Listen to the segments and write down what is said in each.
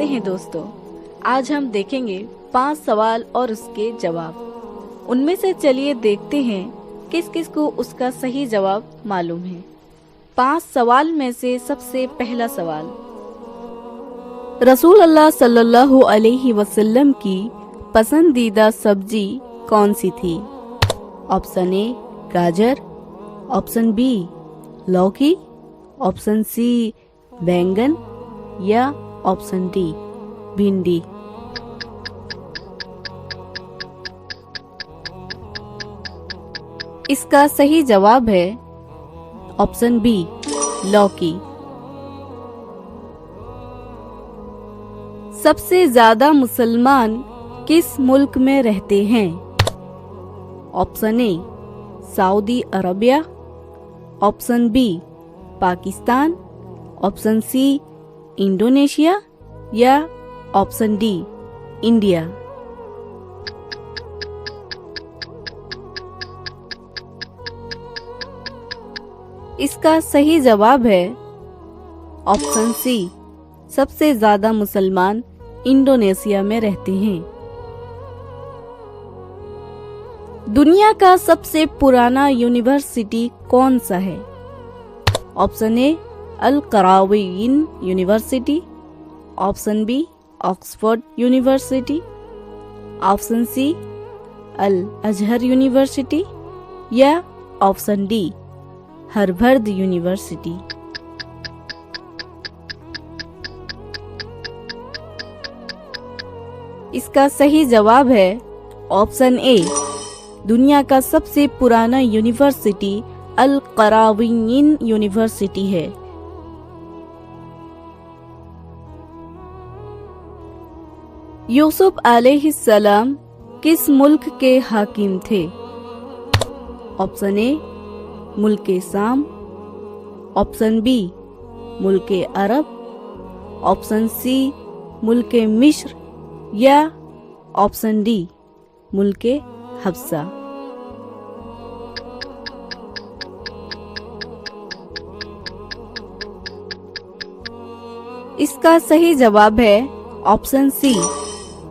कैसे हैं दोस्तों। आज हम देखेंगे 5 सवाल और उसके जवाब। उनमें से चलिए देखते हैं किस किस को उसका सही जवाब मालूम है। 5 सवाल में से सबसे पहला सवाल, रसूल अल्लाह सल्लल्लाहु अलैहि वसल्लम की पसंदीदा सब्जी कौन सी थी? ऑप्शन ए गाजर, ऑप्शन बी लौकी, ऑप्शन सी बैंगन या ऑप्शन डी भिंडी। इसका सही जवाब है ऑप्शन बी लौकी। सबसे ज्यादा मुसलमान किस मुल्क में रहते हैं? Option A Saudi Arabia, option B Pakistan, option C Indonesia या ऑप्शन डी इंडिया। इसका सही जवाब है ऑप्शन सी, सबसे ज्यादा मुसलमान इंडोनेशिया में रहते हैं। दुनिया का सबसे पुराना यूनिवर्सिटी कौन सा है? Option A Al Qarawiyyin university, option B Oxford university, option C Al Azhar university या ऑप्शन डी हार्वर्ड यूनिवर्सिटी। इसका सही जवाब है ऑप्शन ए, दुनिया का सबसे पुराना यूनिवर्सिटी अल करावीन यूनिवर्सिटी है। यूसुफ अलैहिस्सलाम किस मुल्क के हाकिम थे? ऑप्शन ए मुल्क शाम, ऑप्शन बी मुल्क अरब, ऑप्शन सी मुल्क मिस्र या ऑप्शन डी मुल्क हब्सा। इसका सही जवाब है ऑप्शन सी,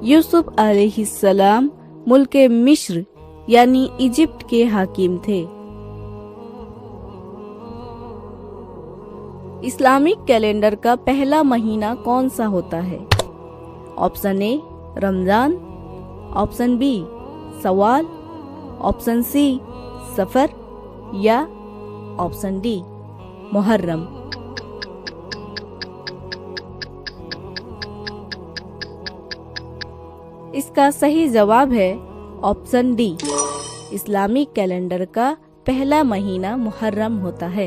यूसुफ अलैहिस्सलाम मुल्क मिस्र यानी इजिप्ट के हाकिम थे। इस्लामिक कैलेंडर का पहला महीना कौन सा होता है? Option A Ramzan, option B सवाल, ऑप्शन सी सफर या ऑप्शन डी मुहर्रम। इसका सही जवाब है ऑप्शन डी, इस्लामिक कैलेंडर का पहला महीना मुहर्रम होता है।